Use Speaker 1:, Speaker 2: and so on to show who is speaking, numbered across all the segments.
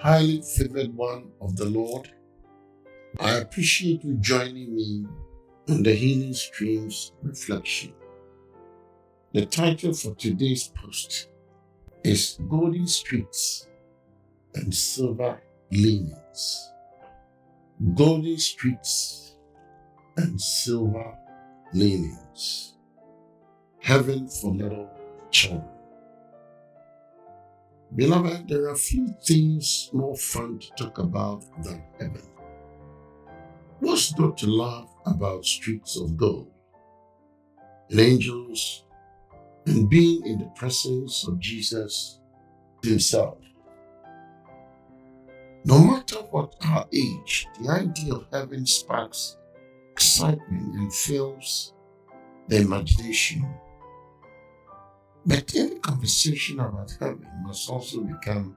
Speaker 1: highly favored one of the Lord, I appreciate you joining me on the Healing Streams Reflection. The title for today's post is Golden Streets and Silver Linens. Golden Streets and Silver Linens. Heaven for little children. Beloved, there are few things more fun to talk about than heaven. What's not to love about streets of gold, and angels, and being in the presence of Jesus himself? No matter what our age, the idea of heaven sparks excitement and fills the imagination. But any conversation about heaven must also become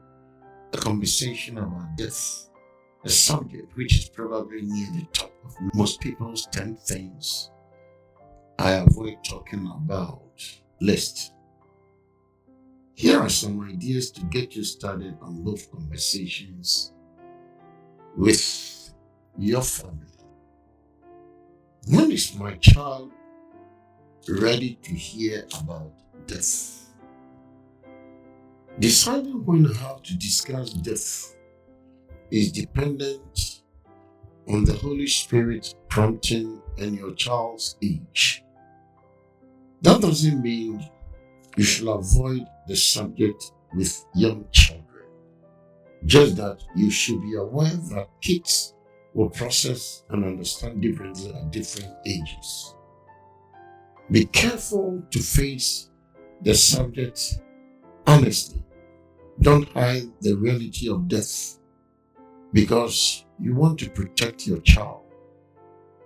Speaker 1: a conversation about death, a subject which is probably near the top of most people's 10 things I avoid talking about list. Here are some ideas to get you started on both conversations with your family. When is my child ready to hear about death? Deciding when and how to discuss death is dependent on the Holy Spirit prompting and your child's age. That doesn't mean you should avoid the subject with young children, just that you should be aware that kids will process and understand differently at different ages. Be careful to face the subject honestly. Don't hide the reality of death because you want to protect your child.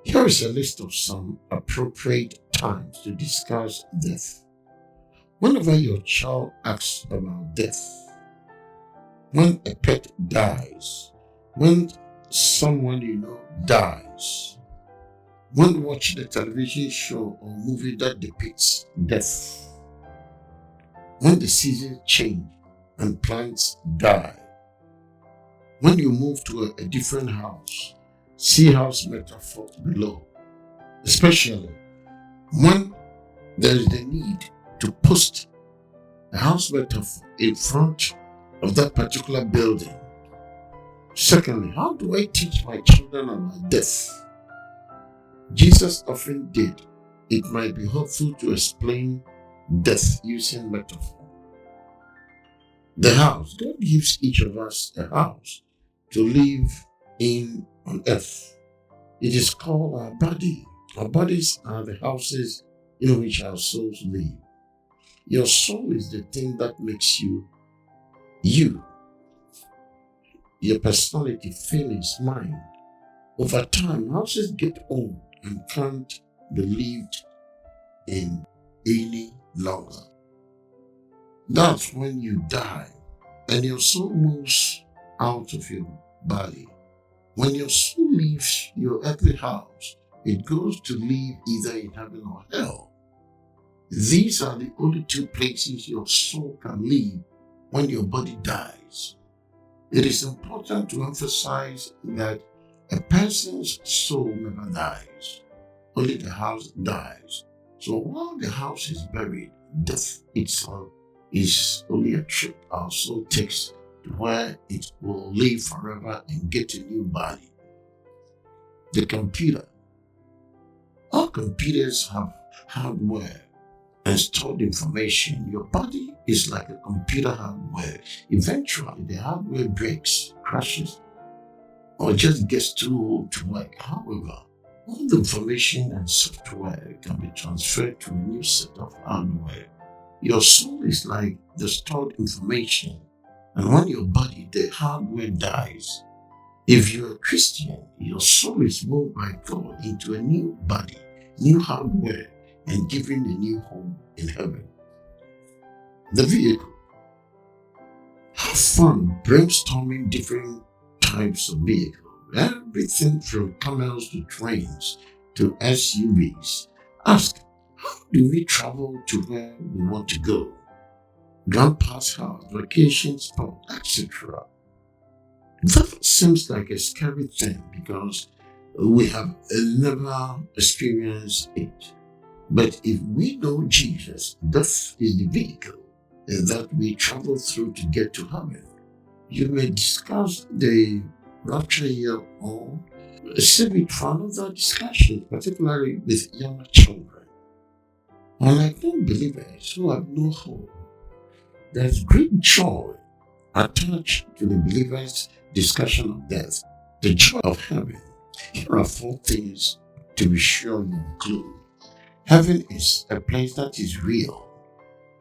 Speaker 1: Here is a list of some appropriate times to discuss death. Whenever your child asks about death, when a pet dies, when someone you know dies, when watching a television show or movie that depicts death, when the seasons change and plants die, when you move to a different house, see house metaphor below, especially when there is the need to post a house metaphor in front of that particular building. Secondly, how do I teach my children about death? Jesus often did. It might be helpful to explain death using metaphor. The house. God gives each of us a house to live in on earth. It is called our body. Our bodies are the houses in which our souls live. Your soul is the thing that makes you, you. Your personality, feelings, mind. Over time, houses get old and can't be lived in any longer. That's when you die and your soul moves out of your body. When your soul leaves your earthly house, it goes to live either in heaven or hell. These are the only two places your soul can live when your body dies. It is important to emphasize that a person's soul never dies. Only the house dies. So while the house is buried, death itself is only a trip our soul takes to where it will live forever and get a new body. The computer. All computers have hardware and stored information. Your body is like a computer hardware. Eventually, the hardware breaks, crashes, or just gets too old to work. However, all the information and software can be transferred to a new set of hardware. Your soul is like the stored information, and when your body, the hardware, dies, if you're a Christian, your soul is moved by God into a new body, new hardware, and given a new home in heaven. The vehicle. Have fun brainstorming different types of vehicles. Everything from camels to trains to SUVs. Ask, how do we travel to where we want to go? Grandpa's house, vacation spot, etc. That seems like a scary thing because we have never experienced it. But if we know Jesus, death is the vehicle that we travel through to get to heaven. You may discuss the rapture here or save it for another discussion, particularly with younger children. Unlike non-believers who have no hope, there's great joy attached to the believer's discussion of death, the joy of heaven. Here are four things to be sure you include. Heaven is a place that is real.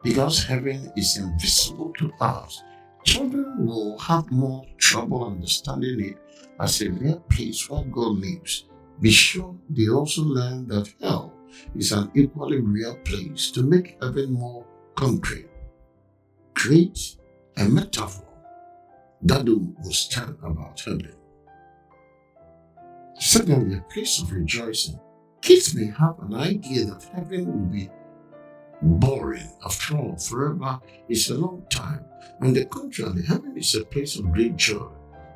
Speaker 1: Because heaven is invisible to us, children will have more trouble understanding it as a real place where God lives. Be sure they also learn that hell is an equally real place to make heaven more concrete. Create a metaphor that will stand about heaven. Secondly, a place of rejoicing. Kids may have an idea that heaven will be boring. After all, forever is a long time. On the contrary, heaven is a place of great joy.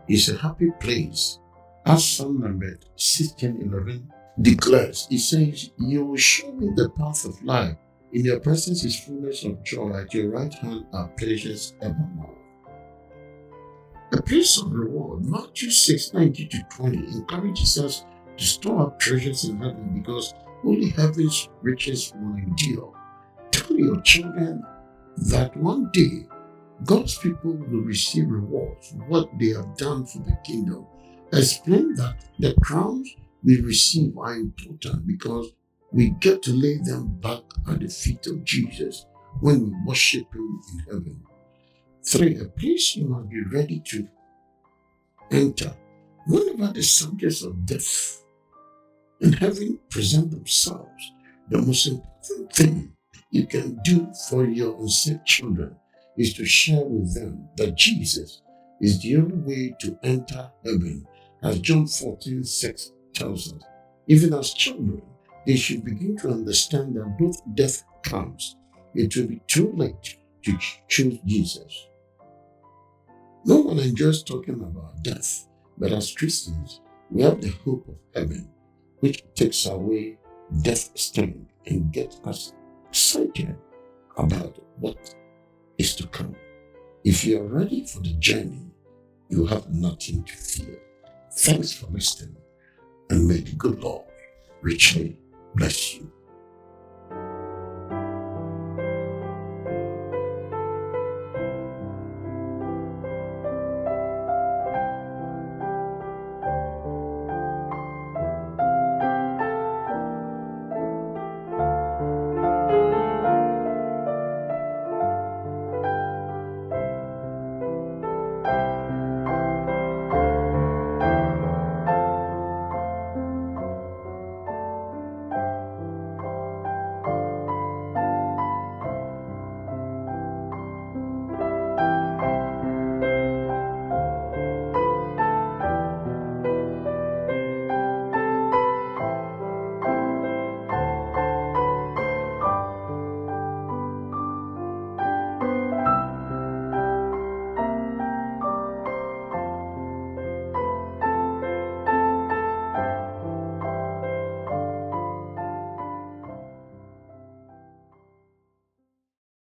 Speaker 1: It's a happy place. As Psalm number 16:11 declares, it says, "You will show me the path of life. In your presence is fullness of joy. At your right hand are pleasures evermore." A place of reward. Matthew 6:19-20 encourages us to store up treasures in heaven because only heaven's riches will endure. Tell your children that one day God's people will receive rewards for what they have done for the kingdom. Explain that the crowns we receive are important because we get to lay them back at the feet of Jesus when we worship Him in heaven. 3. A place you must be ready to enter. Whenever the subjects of death in heaven present themselves, the most important thing you can do for your unsaved children is to share with them that Jesus is the only way to enter heaven, as John 14:6 tells us. Even as children, they should begin to understand that both death comes. It will be too late to choose Jesus. No one enjoys talking about death, but as Christians, we have the hope of heaven, which takes away death's sting and gets us excited about what is to come. If you are ready for the journey, you have nothing to fear. Thanks for listening, and may the good Lord richly bless you.